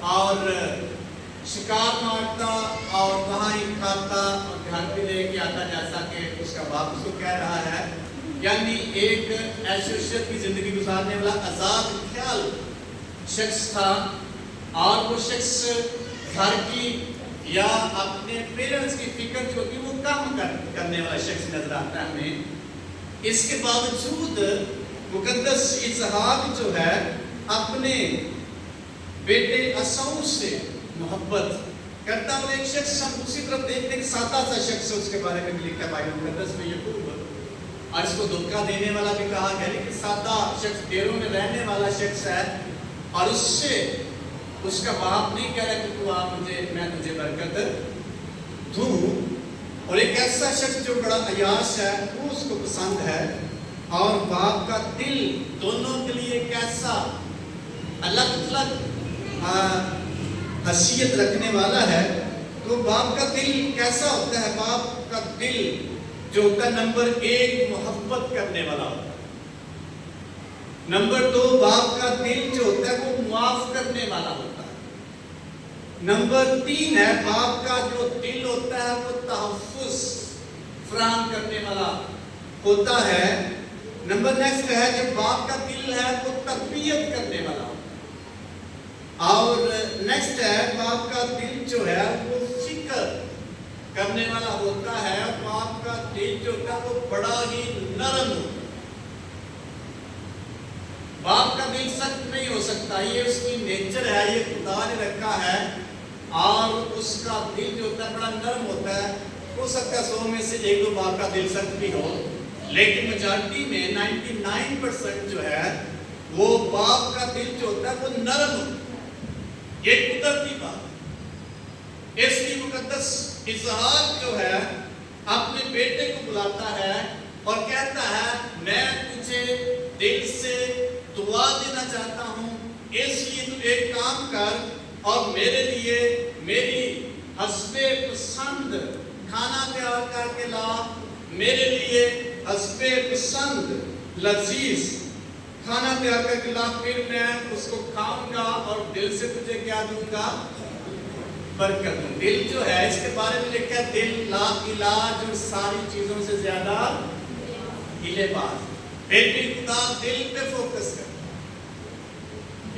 اور شکار مارتا اور وہاں ہی کھاتا اور گھر بھی لے کے آتا، جیسا کہ اس کا باپ اس کو کہہ رہا ہے. یعنی ایک عیش و عشرت کی زندگی گزارنے والا آزاد خیال شخص تھا، اور وہ شخص گھر کی یا اپنے پیرنٹس کی فکر جو کہ وہ کم کرنے والا شخص نظر آتا ہے ہمیں. اس کے باوجود مقدس اسحاق جو ہے اپنے بیٹے عیسو سے محبت کرتا. اور ایک شخص ہم دوسری طرف دیکھتے ہیں کہ سادہ سا شخص اس کے بارے میں لکھا ہے بائبل مقدس میں یعقوب، اور اس کو دھوکہ دینے والا بھی کہا گیا، لیکن سادہ شخص ڈیروں میں رہنے والا شخص ہے، اور اس سے اس کا باپ نہیں کہہ رہا کہ تو آ مجھے، میں تجھے برکت دوں. اور ایک ایسا شخص جو بڑا عیاش ہے وہ اس کو پسند ہے، اور باپ کا دل دونوں کے لیے کیسا الگ الگ حیثیت رکھنے والا ہے. تو باپ کا دل کیسا ہوتا ہے؟ باپ کا دل جو ہوتا ہے نمبر 1 محبت کرنے والا ہوتا ہے. نمبر 2 باپ کا دل جو ہوتا ہے وہ معاف کرنے والا ہوتا ہے. نمبر 3 ہے باپ کا جو دل ہوتا ہے وہ تحفظ فراہم کرنے والا ہوتا ہے. نمبر نیکسٹ ہے جب باپ کا دل ہے وہ تربیت کرنے والا ہوتا ہے. اور نیکسٹ ہے باپ کا دل جو ہے وہ فکر کرنے والا ہوتا ہے. باپ کا دل جو ہوتا ہے وہ بڑا ہی نرم ہوتا ہے. باپ کا دل سخت نہیں ہو سکتا، یہ اس کی نیچر ہے، یہ خدا نے رکھا ہے. اور اس کا دل جو ہوتا ہے بڑا نرم ہوتا ہے. ہو سکتا ہے 100 میں سے 1-2 باپ کا دل سخت بھی ہو، لیکن میجارٹی میں 99% جو ہے وہ باپ کا دل جو ہوتا ہے وہ نرم ہوتا ہے. یہ قدرتی بات. اس لیے مقدس اسحاق جو ہے اپنے بیٹے کو بلاتا ہے اور کہتا ہے میں تجھے دل سے دعا دینا چاہتا ہوں، اس لیے تو ایک کام کر اور میرے لیے میری حسب پسند کھانا تیار کر کے لا. میرے لیے حسب پسند لذیذ کھانا تیار کر کے لا، پھر میں اس کو کھاؤں گا اور دل سے تجھے کیا دوں گا؟ برکت دوں. دل جو ہے اس کے بارے میں لکھا ہے دل لا علاج اور ساری چیزوں سے زیادہ ہیلے باز. پھر بھی خدا دل پہ فوکس کرتا.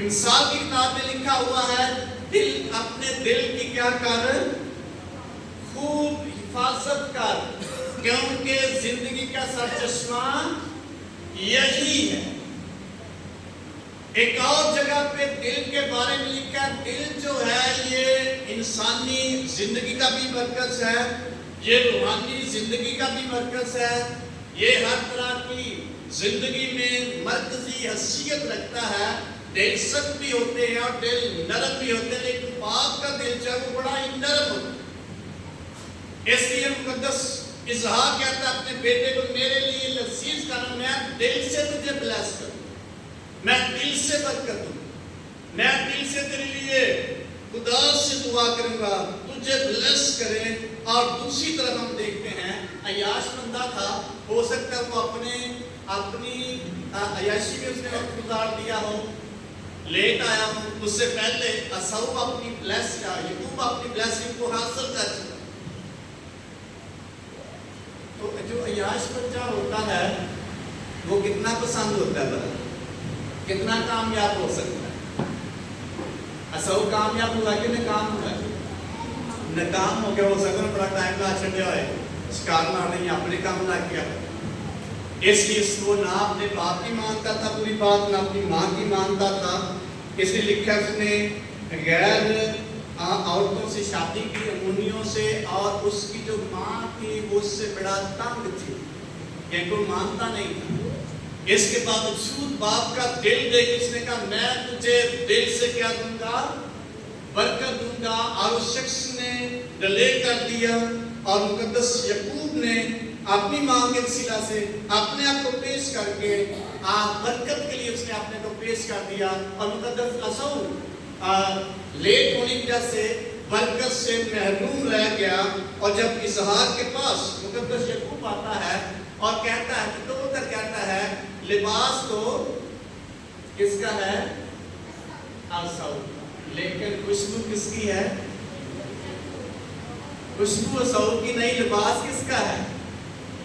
انسان کی کتاب میں لکھا ہوا ہے دل اپنے دل کی کیا کر؟ خوب حفاظت کر، کیونکہ زندگی کا سرچشمہ یہی ہے. ایک اور جگہ پہ دل کے بارے میں لکھا ہے دل جو ہے یہ انسانی زندگی کا بھی مرکز ہے، یہ روحانی زندگی کا بھی مرکز ہے، یہ ہر طرح کی زندگی میں مرکزی حیثیت رکھتا ہے. دل سخت بھی ہوتے ہیں اور دل نرم بھی ہوتے ہیں، لیکن باپ کا دل جو ہے وہ بڑا ہی نرم ہوتا ہے. اس لیے مقدس اسحاق کہتا ہے اپنے بیٹے کو میرے لیے لذیذ کھانا، میں دل سے تجھے بلیس کروں، میں دل سے برکت دوں، میں دل سے تیرے لیے خدا سے دعا کروں گا تجھے بلیس کرے. اور دوسری طرف ہم دیکھتے ہیں عیاش بندہ تھا، ہو سکتا ہے وہ اپنی عیاشی میں اس نے وقت گزار دیا ہو، لیٹ آیا ہو. اس سے پہلے عیسو اپنی یعقوب اپنی بلیسنگ کو حاصل کر چکا. تو جو عیاش بچہ ہوتا ہے وہ کتنا پسند ہوتا ہے، کتنا کامیاب ہو سکتا ہے؟ عیسو کامیاب ہوا کہ ناکام ہوا؟ ناکام ہو گیا. ہو سکتا ہے بڑا ٹائم لا چھڑیا ہوئے، شکار مار نہیں اپنے کام نہ کیا. اس لیے وہ نہ اپنے باپ کی مانتا تھا پوری بات، نہ اپنی ماں کی مانتا تھا. اس لیے لکھا اس نے غیر عورتوں سے شادی کی، امونیوں سے، اور اس کی جو ماں تھی وہ اس سے بڑا تنگ تھی کہ کوئی مانتا نہیں تھا. اس کے باوجود باپ کا دل دیکھ اس نے کہا میں تجھے دل سے کیا دوں گا؟ برکت دوں گا. اور اس شخص نے ڈیلے کر دیا، اور مقدس یعقوب نے اپنی ماں کے وسیلہ سے اپنے آپ کو پیش کر کے برکت کے لیے اس نے اپنے کو پیش کر دیا. اور مقدس عیسو لیٹ ہونے کی وجہ سے برکت سے محروم رہ گیا. اور جب اسحاق کے پاس مقدس یعقوب آتا ہے اور کہتا ہے تو ادھر کہتا ہے لباس تو کس کا ہے؟ عیسو. لیکن خوشبو کس کی ہے؟ خوشبو اسعود کی نہیں، لباس کس کا ہے؟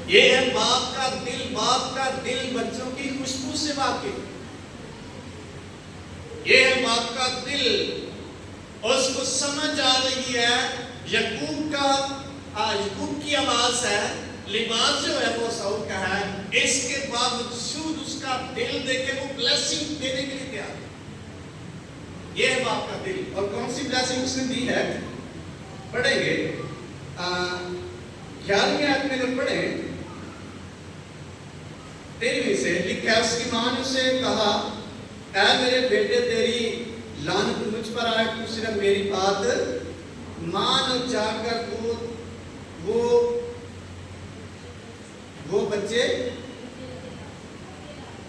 یہ ہے باپ کا دل، باپ کا دل بچوں کی خوشبو سے واقف، یہ ہے باپ کا دل، اس کو سمجھ آ رہی ہے، یعقوب کی آواز ہے، لباس جو ہے وہ اسعود کا ہے، اس کے باوجود اس کا دل دیکھے وہ بلیسنگ دینے کے لیے تیار ہے۔ یہ ہے باپ کا دل، اور کون سی بلیسنگ اس نے دی ہے پڑھیں گے 11ویں آیت میں اگر پڑھیں 13ویں سے لکھا ہے، اس کی ماں نے اسے کہا اے میرے بیٹے تیری لعنت مجھ پر آئے، تو صرف میری بات مان اور جا کر وہ بچے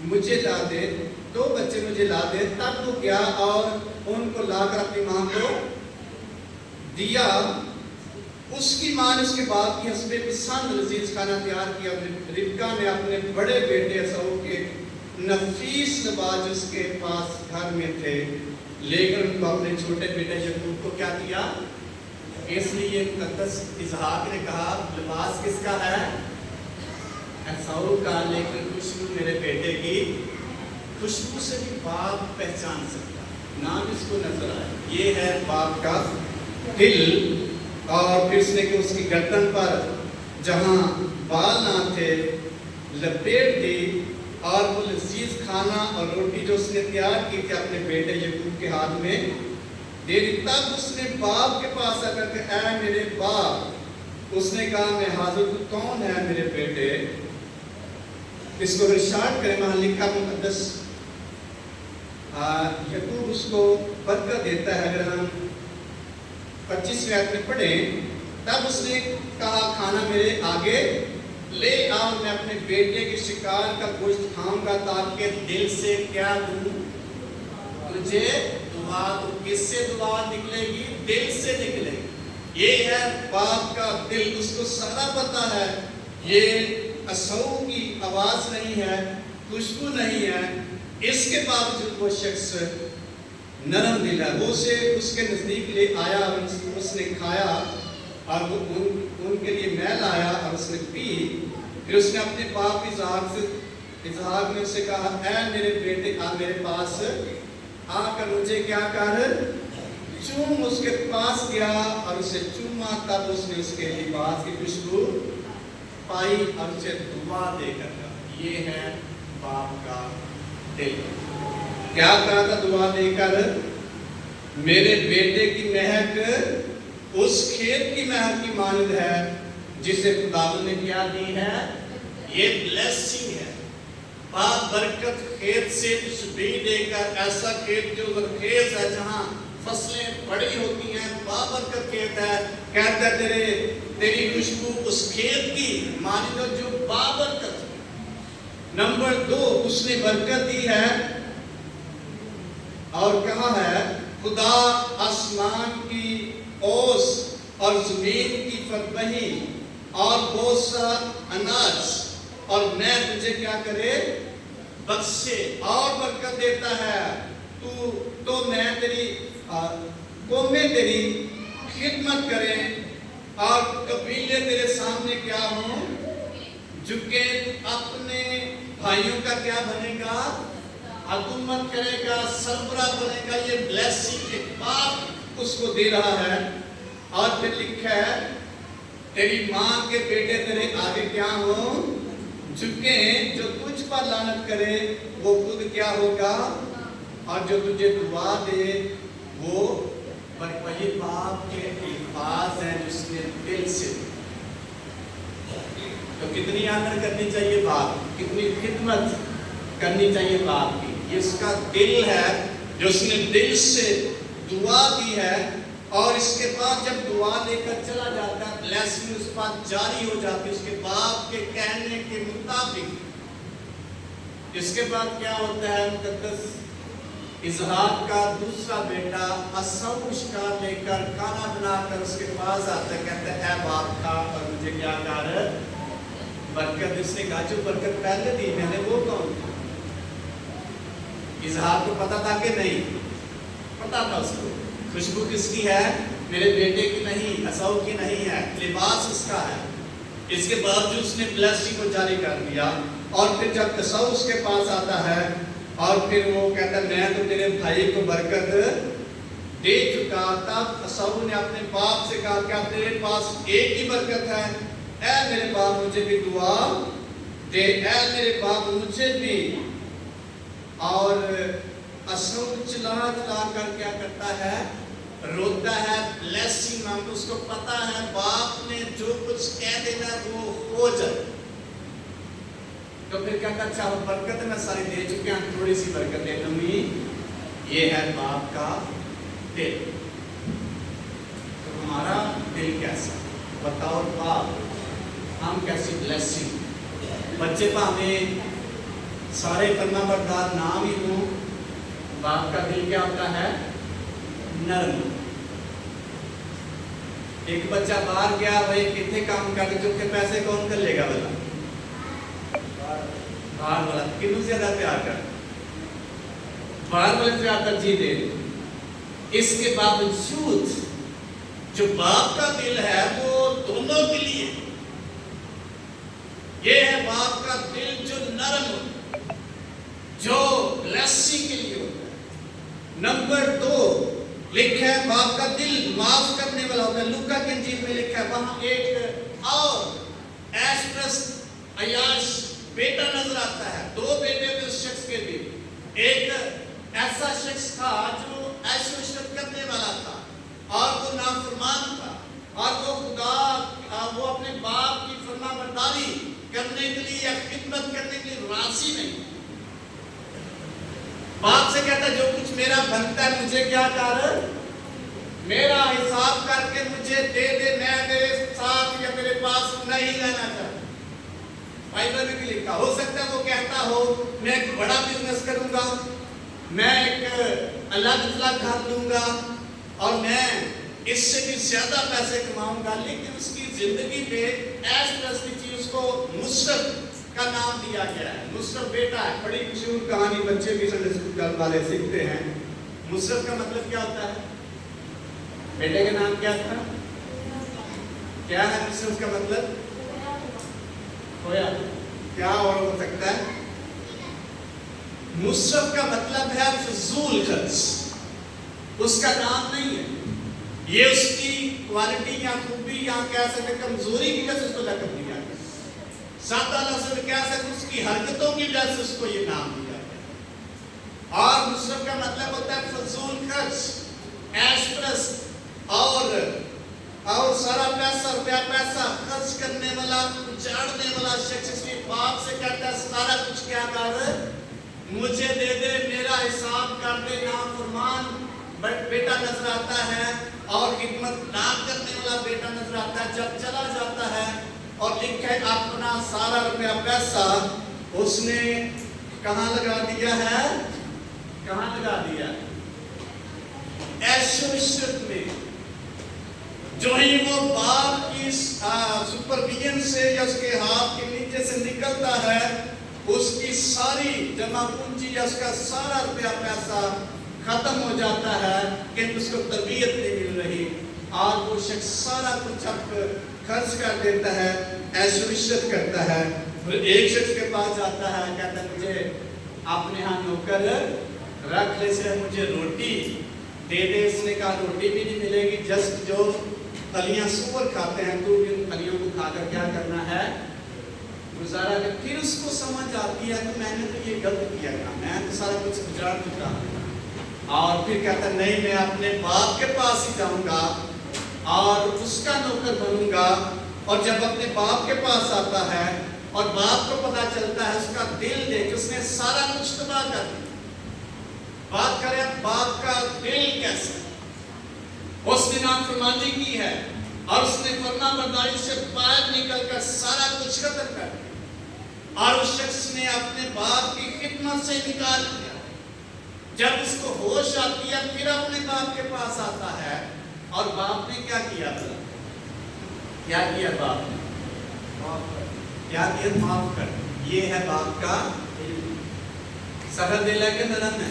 مجھے لا دے، 2 بچے مجھے لا دے۔ تب وہ گیا اور ان کو لا کر اپنی ماں کو دیا۔ اس کی ماں نے اس کے باپ کی حسب پسند لذیذ کھانا تیار کیا۔ ربکا نے اپنے بڑے بیٹے اسعود کے نفیس لباس جو اس کے پاس گھر میں تھے لے کر ان کو اپنے چھوٹے بیٹے یعقوب کو کیا دیا؟ اس لیے مقدس اسحاق نے کہا لباس کس کا ہے؟ اسعود کا، لیکن خوشبو میرے بیٹے کی خوشبو سے بھی باپ پہچان سکتا ہے، نام اس کو نظر آئے۔ یہ ہے باپ کا دل۔ اور پھر اس نے کہ اس کی گردن پر جہاں بال نہ تھے لپیٹ دی، اور وہ لذیذ کھانا اور روٹی جو اس نے تیار کی تھی اپنے بیٹے یعقوب کے ہاتھ میں دے دی۔ تب اس نے باپ کے پاس آ کر کہ اے میرے باپ، اس نے کہا میں حاضر، تو کون ہے میرے بیٹے؟ اس کو ارشاد کریں، وہاں لکھا مقدس یعقوب اس کو برکت دیتا ہے۔ اگر ہم 25ویں آیت میں پڑھیں، تب اس نے کہا کھانا میرے آگے لے آؤ، میں اپنے بیٹے کے شکار کا گوشت کھاؤں گا، تاکہ دل سے کیا دوں تجھے دعا۔ تو کس سے دعا نکلے گی؟ دل سے نکلے گی۔ یہ ہے باپ کا دل، اس کو سارا پتا ہے یہ اسعود کی آواز نہیں ہے، خوشبو نہیں ہے، اس کے باوجود وہ شخص نرم دل ہے۔ وہ اسے اس کے نزدیک لے آیا اور اس نے کھایا، اور وہ ان کے لیے میل آیا اور اس نے پی۔ پھر اس نے اپنے باپ اسحاق نے اسے کہا اے میرے بیٹے، آ میرے پاس آ کر مجھے کیا کر چوم۔ اس کے پاس گیا اور اسے چوما، تب اس نے اس کے لباس کی خوشبو پائی اور اسے دعا دے کر کہا۔ یہ ہے باپ کا دل۔ کیا کہا تھا دعا دے کر؟ میرے بیٹے کی مہک اس کھیت کی مہک کی مانند ہے جسے خداوند نے کیا دی ہے۔ یہ بلیسنگ ہے۔ باپ برکت کھیت سے تشبیہ دے کر، ایسا کھیت جو زرخیز ہے جہاں فصلیں بڑی ہوتی ہیں، بابرکت کھیت ہے، کہتا ہے تیری خوشبو اس کھیت کی مانند جو بابرکت ہے۔ نمبر 2، اس نے برکت دی ہے اور کہا ہے خدا آسمان کی اوس اور زمین کی فربہی اور بہت سا اناج، اور میں تجھے کیا کرے؟ بخشے اور برکت دیتا ہے۔ تو میں تیری قومیں تیری خدمت کریں اور قبیلے تیرے سامنے کیا ہوں؟ جھکے۔ اپنے بھائیوں کا کیا بنے گا؟ حکومت کرے گا، سربراہ بنے گا۔ یہ بلیسنگ کے باپ اس کو دے رہا ہے۔ اور پھر لکھا ہے تیری ماں کے بیٹے تیرے آگے کیا ہوں؟ جھکیں۔ جو تجھ پر لعنت کرے وہ خود کیا ہوگا، اور جو تجھے دعا دے وہ برکت۔ باپ کے الفاظ ہیں جس نے دل سے۔ تو کتنی آدر کرنی چاہیے باپ، کتنی خدمت کرنی چاہیے باپ کی۔ یہ اس کا دل ہے جو اس نے دل سے دعا دی ہے، اور اس کے بعد جب دعا لے کر چلا جاتا ہے بلیسنگ اس پر جاری ہو جاتی ہے اس کے باپ کے کہنے کے مطابق۔ اس کے بعد کیا ہوتا ہے؟ مقدس اسحاق کا دوسرا بیٹا اسعود شکار لے کر کھانا بنا کر اس کے پاس آتا ہے، کہتا ہے اے باپ کا، اور مجھے کیا کر برکت۔ اس نے کہا جو برکت پہلے دی میں نے وہ کون تھا؟ اسحاق کو پتا تھا کہ نہیں؟ پتا تھا اس کو، خوشبو کس کی ہے؟ میرے بیٹے کی نہیں، اسو کی نہیں ہے، لباس اس کا ہے۔ اس کے باوجود اس نے بلیسنگ کو جاری کر دیا۔ اور پھر جب اسو اس کے پاس آتا ہے اور پھر وہ کہتا ہے میں تو تیرے بھائی کو برکت دے چکا، تب اسو نے اپنے باپ سے کہا کیا تیرے پاس ایک ہی برکت ہے؟ اے میرے باپ مجھے بھی دعا دے، اے میرے باپ مجھے بھی۔ اور اسو چلا چلا کر کیا کرتا ہے؟ روتا ہے، بلیسنگ مانگتا، اس کو پتا ہے باپ نے جو کچھ کہہ دینا وہ ہو جائے۔ تو پھر کہتا ہے اچھا برکت میں ساری دے چکے ہیں، تھوڑی سی برکت دے دوں گی۔ یہ ہے باپ کا دل۔ تو ہمارا دل کیسا؟ بتاؤ باپ ہم کیسی بلیسنگ؟ بچے ہمیں سارے فرما بردار نام ہی ہوں، باپ کا دل کیا ہوتا ہے؟ نرم۔ ایک بچہ باہر گیا بھائی کتنے کام کر کے چکے پیسے کون کر لے گا بلا؟ باہر والا کنوں زیادہ پیار کر، باہر والے سے ترجیح دے۔ اس کے باوجود جو باپ کا دل ہے وہ دونوں کے لیے، یہ ہے باپ کا دل جو نرم ہوتا ہے، جو بلیسنگ کے لیے ہوتا ہے۔ نمبر 2 لکھا ہے باپ کا دل معاف کرنے والا ہوتا ہے۔ لوکا کی انجیل میں لکھا ہے وہاں ایک اور ایشپرس عیاش بیٹا نظر آتا ہے۔ 2 بیٹے تھے اس شخص کے بھی۔ ایک ایسا شخص تھا جو عیش و عشرت کرنے والا تھا اور وہ نافرمان تھا اور وہ وہ اپنے باپ کی فرما برداری کرنے کے لیے یا خدمت کرنے کے لیے راضی نہیں۔ باپ سے کہتا ہے جو کچھ میرا بنتا ہے مجھے کیا کر، میرا حساب کر کے مجھے دے دے، میں میرے ساتھ یا میرے پاس نہیں رہنا چاہتا۔ بائبل میں بھی لکھا، ہو سکتا ہے وہ کہتا ہو میں ایک بڑا بزنس کروں گا، میں ایک الگ گھر لوں گا اور میں اس سے بھی زیادہ پیسے کماؤں گا، لیکن اس کی زندگی پہ ایش پلس کی چیز کو مصرف کا نام دیا گیا ہے۔ مصرف بیٹا ہے، بڑی مشہور کہانی بچے بھی سنڈے اسکول والے سیکھتے ہیں۔ مصرف کا مطلب کیا ہوتا ہے؟ بیٹے کا نام کیا تھا؟ کیا ہے مصرف کا مطلب؟ ہویا کیا اور ہو سکتا ہے؟ مصرف کا مطلب ہے فضول خرچ۔ اس کا نام نہیں ہے، یہ اس کی کوالٹی یا خوبی یا کہہ سکتے کمزوری کی وجہ سے اس کو لقب دیا گیا۔ سادہ لفظ میں کہہ سکتے اس کی حرکتوں کی وجہ سے اس کو یہ نام دیا گیا۔ اور مصرف کا مطلب ہوتا ہے فضول خرچ، عیش پرست اور سارا پیسہ خرچ کرنے والا، اجاڑنے والا شخص اس کے باپ سے کہتا ہے سارا کچھ کیا کر مجھے دے دے، میرا حساب کر دے۔ نافرمان بیٹا نظر آتا ہے اور خدمت نہ کرنے والا بیٹا نظر آتا ہے جب چلا جاتا ہے۔ اور لکھا ہے اپنا سارا روپیہ پیسہ اس نے کہاں لگا دیا ہے؟ کہاں لگا دیا؟ عیش و عشرت میں۔ جو ہی وہ باپ کی سپرویژن سے یا اس کے ہاتھ کے نیچے سے نکلتا ہے، اس کی ساری جمع پونجی یا اس کا سارا روپیہ پیسہ ختم ہو جاتا ہے کہ اس کو تربیت نہیں مل رہی اور وہ شخص سارا کچھ اب خرچ کر دیتا ہے، عیش و عشرت کرتا ہے۔ پھر ایک شخص کے پاس جاتا ہے، کہتا ہے مجھے اپنے ہاں نوکر رکھ لے، سے مجھے روٹی دے دے۔ اس نے کہا روٹی بھی نہیں ملے گی، جسٹ جو پھلیاں سور کھاتے ہیں تو ان پھلیوں کو کھا کر کیا کرنا ہے؟ گزارا کر۔ پھر اس کو سمجھ آتی ہے کہ میں نے تو یہ غلط کیا تھا، میں تو سارا کچھ اجاڑ چکا ہوں۔ اور پھر کہتا ہے نہیں میں اپنے باپ کے پاس ہی جاؤں گا اور اس کا نوکر بنوں گا۔ اور جب اپنے باپ کے پاس آتا ہے اور باپ کو پتا چلتا ہے، اس کا دل دیکھ اس نے سارا کچھ تباہ کر دیا۔ بات کریں باپ کا دل کیسا ہے؟ اس نے نافرمانی کی ہے اور اس نے فرما برداری سے باہر نکل کر سارا کچھ ختم کر دیا اور اس شخص نے اپنے باپ کی خدمت سے نکال دیا۔ جب اس کو ہوش آتی ہے پھر اپنے باپ کے پاس آتا ہے اور باپ نے کیا کیا تھا؟ کیا کیا باپ نے؟ کیا کیا؟ معاف کر۔ یہ ہے باپ کا سخت دل ہے کہ نرم ہے؟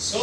100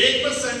1%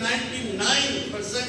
99%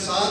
7